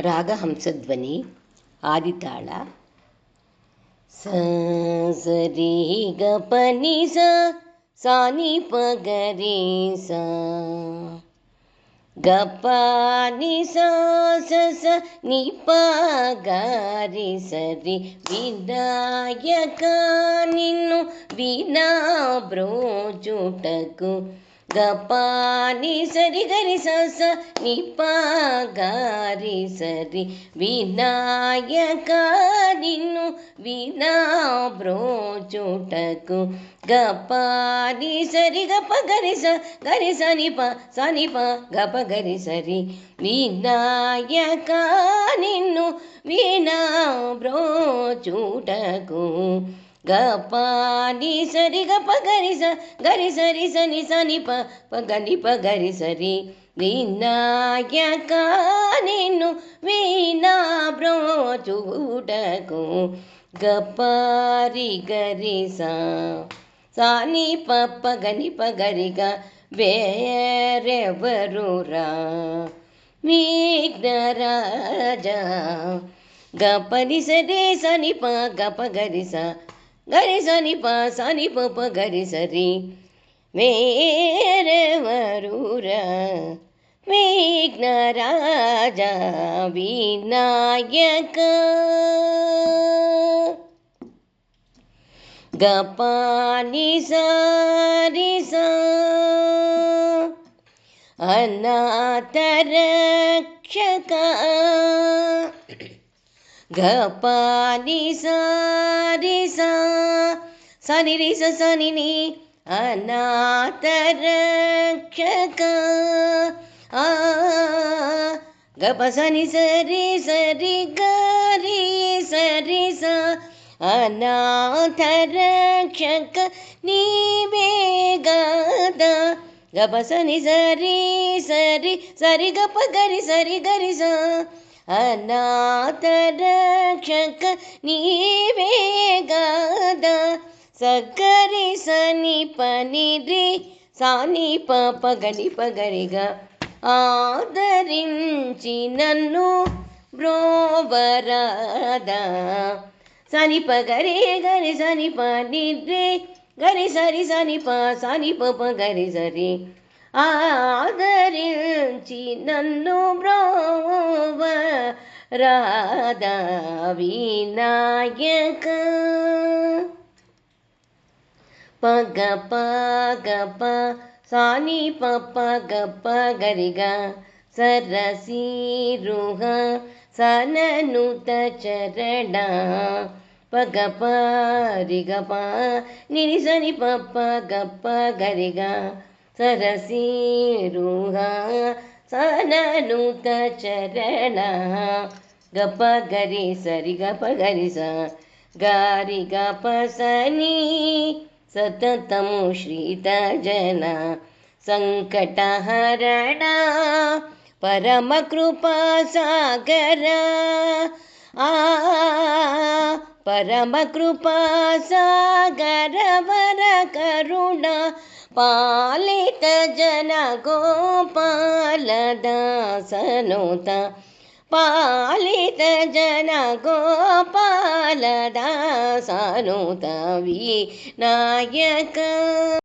ರಾಗ ಹಂಸಧ್ವನಿ ಆದಿತಾಳ ಸ ಸರಿ ಗ ಪ ನಿ ಸ ಸಾ ನಿ ಪ ಗ ರಿ ಸ ಗ ಪ ನಿ ಸ ಸ ಸ ನಿ ಪ ಗ ರಿ ಸ ರಿ ವಿನಾಯಕ ನಿನ್ನು ವಿನಾ ಬ್ರೋಚುಟಕು ಗ ಪ ನಿ ಸರಿ ಗರಿ ಸ ಸ ನಿ ಪ ಗ ರಿ ಸರಿ ವಿನಾಯಕ ನಿನ್ನು ವಿನಾ ಬ್ರೋಚುಟಕು ಗ ಪ ನಿ ಸರಿ ಗ ಪ ಗರಿ ಸ ನಿ ಪ ಗ ಪ ಗರಿ ಸರಿ ವಿನಾಯಕ ನಿನ್ನು ವಿನಾ ಬ್ರೋಚುಟಕು ಗ ಪ ನಿ ಸರಿ ಗ ಪ ಗರಿ ಸರಿ ಸ ನಿ ಪ ಗ ನಿ ಪ ಗರಿ ಸರಿ ವಿನಾಯಕ ನಿನ್ನು ವಿನಾ ಬ್ರೋಚುಟಕು ಗ ಪ ರಿ ಗರಿ ಸಾ ನಿ ಪ ಗ ನಿ ಪ ಗರಿ ಗ ಬೇರೆವರು ವಿಘ್ನರಾಜ ಗ ಪ ನಿ ಸರಿ ಸ ನಿ ಪ ಗ ಪ ಗರಿ ನಿ ಪ ಗರಿ ಸರಿ ಬೇರೆವರು ವಿಘ್ನರಾಜ ವಿನಾಯಕ ಗ ಪ ನಿ ಸರಿ ಸ ಅನಾಥ ರಕ್ಷಕ ಗ ಪ ನಿ ಸರಿ ಸ ನಿ ರಿ ಸ ನಿ ನಿ ಅನಾಥ ರಕ್ಷಕ ಗ ಪ ಸ ನಿ ಸರಿ ಗ ರಿ ಸರಿ ಸ ಅನಾಥ ರಕ್ಷಕ ನೀವೇಗದ ಗ ಪ ಸ ನಿ ಸರಿ ಗ ಪ ಗರಿ ಸ ಅನಾಥ ರಕ್ಷಕ ನೀವೇಗದ ಸಗರಿ ಸ ನಿ ಪ ನಿ ರಿ ಸಾ ನಿ ಪ ಗ ನಿ ಪ ಗರಿ ಗ ಆದరించి ನನ್ನು ಬ್ರೋವರಾದ ಸ ನಿ ಪ ಗರಿ ಸ ನಿ ಪ ನಿ ರಿ ಗರಿ ಸರಿ ಸ ನಿ ಪ ಗರಿ ಸರಿ ಆದరించి ನನ್ನು ಬ್ರೋವರಾದ ವಿನಾಯಕ ಪ ಗ ಪ ಸಾ ನಿ ಪ ಗ ಪ ಗರಿ ಗ ಸರಸಿ ರುಹ ಸನನುತ ಚರಣ ಪ ಗ ಪ ರಿ ಗ ಪ ನಿ ರಿ ಸ ನಿ ಪ ಗ ಪ ಗರಿ ಗ ಸರಸಿ ರುಹ ಸನನುತ ಚರಣ ಗ ಪ ಗರಿ ಸರಿ ಗ ಪ ಗರಿ ಸ ಗಾರಿ ಗ ಪ ಸ ನಿ ಸತತಮು ಶ್ರೀತ ಜನ ಸಂಕಟ ಹರಣ ಪರಮ ಕೃಪಾ ಸಾಗರ ಪರಮ ಕೃಪಾ ಸಾಗರ ವರ ಕರುಣ ಪಾಲಿತ ಜನ ಗೋಪಾಲ ದಾಸನುತ ಪಾಲಿತ ಜನ ಗೋಪಾಲ ದಾಸನುತ ವಿನಾಯಕ